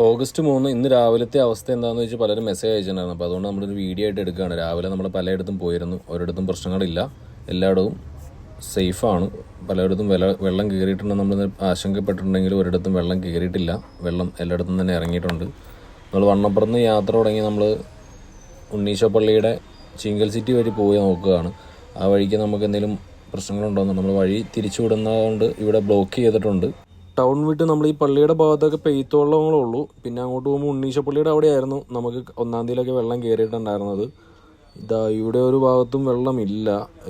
August 3 ഇന്ന് രാവിലത്തെ അവസ്ഥ എന്താണെന്ന് വെച്ചാൽ പലരും മെസ്സേജ് അയച്ചിട്ടുണ്ടായിരുന്നു. അപ്പോൾ അതുകൊണ്ട് നമ്മളൊരു വീഡിയോ ആയിട്ട് എടുക്കുകയാണ്. രാവിലെ നമ്മൾ പലയിടത്തും പോയിരുന്നു, ഒരിടത്തും പ്രശ്നങ്ങളില്ല, എല്ലായിടവും സേഫാണ്. പലയിടത്തും വെള്ളം കയറിയിട്ടുണ്ടെന്ന് നമ്മൾ ആശങ്കപ്പെട്ടിട്ടുണ്ടെങ്കിലും ഒരിടത്തും വെള്ളം കയറിയിട്ടില്ല. വെള്ളം എല്ലായിടത്തും തന്നെ ഇറങ്ങിയിട്ടുണ്ട്. നമ്മൾ വണ്ണപ്പുറത്ത് യാത്ര തുടങ്ങി നമ്മൾ ഉണ്ണീശോ പള്ളിയുടെ ചിങ്കൽ സിറ്റി വഴി പോയി നോക്കുകയാണ്. ആ വഴിക്ക് നമുക്ക് എന്തെങ്കിലും പ്രശ്നങ്ങളുണ്ടോയെന്ന് നമ്മൾ വഴി തിരിച്ചു വിടുന്നതുകൊണ്ട് ഇവിടെ ബ്ലോക്ക് ചെയ്തിട്ടുണ്ട്. ടൗൺ വിട്ട് നമ്മൾ ഈ പള്ളിയുടെ ഭാഗത്തൊക്കെ പെയ്ത്തോളങ്ങളേ ഉള്ളൂ. പിന്നെ അങ്ങോട്ട് പോകുമ്പോൾ ഉണ്ണീശോ പള്ളിയുടെ അവിടെയായിരുന്നു നമുക്ക് 1-ാം തീയതിയിലൊക്കെ വെള്ളം കയറിയിട്ടുണ്ടായിരുന്നത്. ഇതാ ഇവിടെ ഒരു ഭാഗത്തും വെള്ളമില്ല.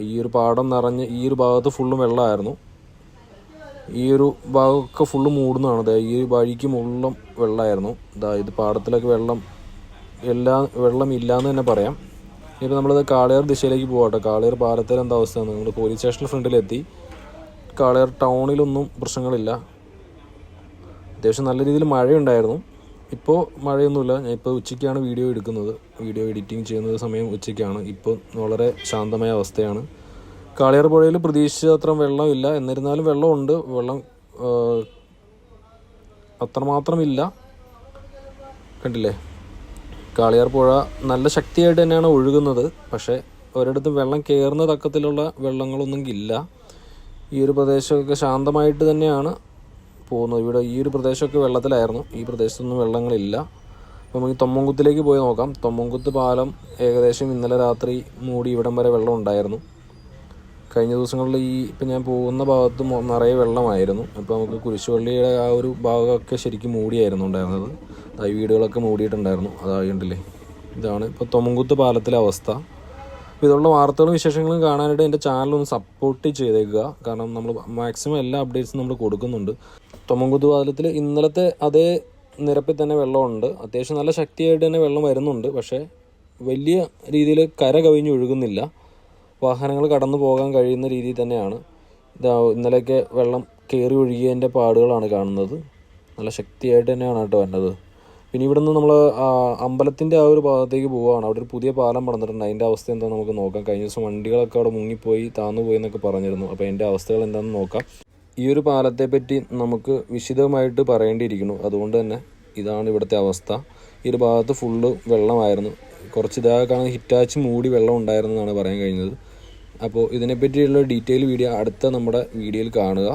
ഈ ഒരു പാടം നിറഞ്ഞ് ഈ ഒരു ഭാഗത്ത് ഫുള്ളും വെള്ളമായിരുന്നു. ഈ ഒരു ഭാഗമൊക്കെ ഫുള്ള് മൂടുന്നതാണ്. ഈ വഴിക്ക് മുള്ളും വെള്ളമായിരുന്നു. ഇത് പാടത്തിലൊക്കെ വെള്ളം ഇല്ലയെന്ന് തന്നെ പറയാം. ഇപ്പോൾ നമ്മളത് കാളിയാർ ദിശയിലേക്ക് പോകട്ടെ. കാളിയാർ പാലത്തിൽ എന്താ അവസ്ഥയാണ്? നമ്മൾ പോലീസ് സ്റ്റേഷൻ ഫ്രണ്ടിലെത്തി. കാളിയാർ ടൗണിലൊന്നും പ്രശ്നങ്ങളില്ല. അത്യാവശ്യം നല്ല രീതിയിൽ മഴയുണ്ടായിരുന്നു. ഇപ്പോൾ മഴയൊന്നുമില്ല. ഞാൻ ഇപ്പോൾ ഉച്ചയ്ക്കാണ് വീഡിയോ എടുക്കുന്നത്. വീഡിയോ എഡിറ്റിംഗ് ചെയ്യുന്നത് സമയം ഉച്ചയ്ക്കാണ്. ഇപ്പോൾ വളരെ ശാന്തമായ അവസ്ഥയാണ്. കാളിയാർ പുഴയിൽ പ്രതീക്ഷിച്ച അത്ര വെള്ളമില്ല, എന്നിരുന്നാലും വെള്ളമുണ്ട്. വെള്ളം അത്രമാത്രമില്ല. കണ്ടില്ലേ, കാളിയാർ പുഴ നല്ല ശക്തിയായിട്ട് തന്നെയാണ് ഒഴുകുന്നത്. പക്ഷേ ഒരിടത്തും വെള്ളം കയറുന്ന തക്കത്തിലുള്ള വെള്ളങ്ങളൊന്നും ഇല്ല. ഈ ഒരു പ്രദേശമൊക്കെ ശാന്തമായിട്ട് തന്നെയാണ് പോകുന്നത്. ഇവിടെ ഈ ഒരു പ്രദേശമൊക്കെ വെള്ളത്തിലായിരുന്നു. ഈ പ്രദേശത്തൊന്നും വെള്ളങ്ങളില്ല. അപ്പോൾ നമുക്ക് തൊമ്മൻകുത്തിലേക്ക് പോയി നോക്കാം. തൊമ്മൻകുത്ത് പാലം ഏകദേശം ഇന്നലെ രാത്രി മൂടി ഇവിടം വരെ വെള്ളം ഉണ്ടായിരുന്നു. കഴിഞ്ഞ ദിവസങ്ങളിൽ ഇപ്പം ഞാൻ പോകുന്ന ഭാഗത്ത് നിറയെ വെള്ളമായിരുന്നു. അപ്പോൾ നമുക്ക് കുരിശുപള്ളിയുടെ ആ ഒരു ഭാഗമൊക്കെ ശരിക്കും മൂടിയായിരുന്നു ഉണ്ടായിരുന്നത്. ഈ വീടുകളൊക്കെ മൂടിയിട്ടുണ്ടായിരുന്നു. അതായിട്ടില്ലേ, ഇതാണ് ഇപ്പോൾ തൊമ്മൻകുത്ത് പാലത്തിലെ അവസ്ഥ. ഇതുള്ള വാർത്തകളും വിശേഷങ്ങളും കാണാനായിട്ട് എൻ്റെ ചാനലൊന്ന് സപ്പോർട്ട് ചെയ്തേക്കുക. കാരണം നമ്മൾ മാക്സിമം എല്ലാ അപ്ഡേറ്റ്സും നമ്മൾ കൊടുക്കുന്നുണ്ട്. തൊമ്മൻകുത്ത് പാലത്തിൽ ഇന്നലത്തെ അതേ നിരപ്പിൽ തന്നെ വെള്ളമുണ്ട്. അത്യാവശ്യം നല്ല ശക്തിയായിട്ട് തന്നെ വെള്ളം വരുന്നുണ്ട്. പക്ഷേ വലിയ രീതിയിൽ കര കവിഞ്ഞ് ഒഴുകുന്നില്ല. വാഹനങ്ങൾ കടന്നു പോകാൻ കഴിയുന്ന രീതിയിൽ തന്നെയാണ്. ഇന്നലെയൊക്കെ വെള്ളം കയറി ഒഴുകിയതിൻ്റെ പാടുകളാണ് കാണുന്നത്. നല്ല ശക്തിയായിട്ട് തന്നെയാണ് കേട്ടോ വരുന്നത്. പിന്നെ ഇവിടെ നിന്ന് നമ്മൾ അമ്പലത്തിൻ്റെ ആ ഒരു ഭാഗത്തേക്ക് പോവുകയാണ്. അവിടെ ഒരു പുതിയ പാലം പണിതിട്ടുണ്ട്. അതിൻ്റെ അവസ്ഥ എന്താണെന്ന് നമുക്ക് നോക്കാം. കഴിഞ്ഞ ദിവസം വണ്ടികളൊക്കെ അവിടെ മുങ്ങിപ്പോയി താന്നുപോയി എന്നൊക്കെ പറഞ്ഞിരുന്നു. അപ്പോൾ അതിൻ്റെ അവസ്ഥകൾ എന്താണെന്ന് നോക്കാം. ഈ ഒരു പാലത്തെ പറ്റി നമുക്ക് വിശദമായിട്ട് പറയേണ്ടിയിരിക്കുന്നു. അതുകൊണ്ട് തന്നെ ഇതാണ് ഇവിടുത്തെ അവസ്ഥ. ഈ ഒരു ഭാഗത്ത് ഫുള്ള് വെള്ളമായിരുന്നു. കുറച്ച് ഇതാകാണ് ഹിറ്റാച്ച് മൂടി വെള്ളം ഉണ്ടായിരുന്നു എന്നാണ് പറയാൻ കഴിഞ്ഞത്. അപ്പോൾ ഇതിനെപ്പറ്റിയുള്ള ഡീറ്റെയിൽ വീഡിയോ അടുത്ത നമ്മുടെ വീഡിയോയിൽ കാണുക.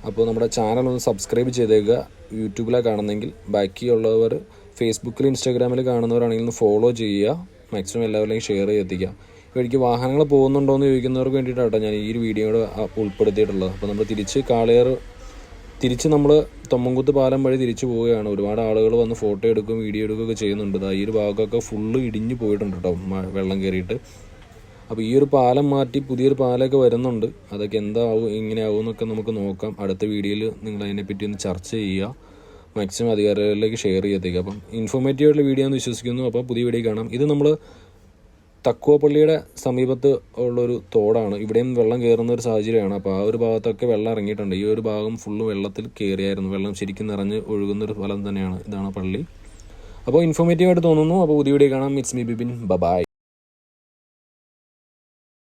അപ്പോൾ നമ്മുടെ ചാനൽ ഒന്ന് സബ്സ്ക്രൈബ് ചെയ്തേക്കുക. യൂട്യൂബിലാണ് കാണുന്നതെങ്കിൽ, ബാക്കിയുള്ളവർ ഫേസ്ബുക്കിൽ ഇൻസ്റ്റാഗ്രാമിൽ കാണുന്നവരാണെങ്കിൽ ഒന്ന് ഫോളോ ചെയ്യുക. മാക്സിമം എല്ലാവരിലേക്കും ഷെയർ ചെയ്തെത്തിക്കുക. ഇവിടേക്ക് വാഹനങ്ങൾ പോകുന്നുണ്ടോ എന്ന് ചോദിക്കുന്നവർക്ക് വേണ്ടിയിട്ടാണ് ഞാൻ ഈ ഒരു വീഡിയോയുടെ ഉൾപ്പെടുത്തിയിട്ടുള്ളത്. അപ്പോൾ നമ്മൾ തിരിച്ച് നമ്മൾ തൊമ്മൻകുത്ത് പാലം വഴി തിരിച്ചു പോവുകയാണ്. ഒരുപാട് ആളുകൾ വന്ന് ഫോട്ടോ എടുക്കുകയും വീഡിയോ എടുക്കുകയൊക്കെ ചെയ്യുന്നുണ്ട്. ഈ ഒരു ഭാഗമൊക്കെ ഫുള്ള് ഇടിഞ്ഞു പോയിട്ടുണ്ട് കേട്ടോ, വെള്ളം കയറിയിട്ട്. അപ്പോൾ ഈ ഒരു പാലം മാറ്റി പുതിയൊരു പാലമൊക്കെ വരുന്നുണ്ട്. അതൊക്കെ എന്താവും എങ്ങനെയാവും എന്നൊക്കെ നമുക്ക് നോക്കാം. അടുത്ത വീഡിയോയിൽ നിങ്ങൾ അതിനെപ്പറ്റി ഒന്ന് ചർച്ച ചെയ്യുക. മാക്സിമം അധികാരികളിലേക്ക് ഷെയർ ചെയ്തേക്കുക. അപ്പം ഇൻഫോർമേറ്റീവ് ആയിട്ടുള്ള വീഡിയോ എന്ന് വിശ്വസിക്കുന്നു. അപ്പോൾ പുതിയ വീഡിയോ കാണാം. ഇത് നമ്മൾ തക്കുവ പള്ളിയുടെ സമീപത്ത് ഉള്ളൊരു തോടാണ്. ഇവിടെയും വെള്ളം കയറുന്ന ഒരു സാഹചര്യമാണ്. അപ്പോൾ ആ ഒരു ഭാഗത്തൊക്കെ വെള്ളം ഇറങ്ങിയിട്ടുണ്ട്. ഈ ഒരു ഭാഗം ഫുള്ള് വെള്ളത്തിൽ കയറിയായിരുന്നു. വെള്ളം ശരിക്കും നിറഞ്ഞ് ഒഴുകുന്നൊരു സ്ഥലം തന്നെയാണ്. ഇതാണ് പള്ളി. അപ്പോൾ ഇൻഫോർമേറ്റീവായിട്ട് തോന്നുന്നു. അപ്പോൾ പുതിയ വീഡിയോ കാണാം. It's me Bibin. ബൈ.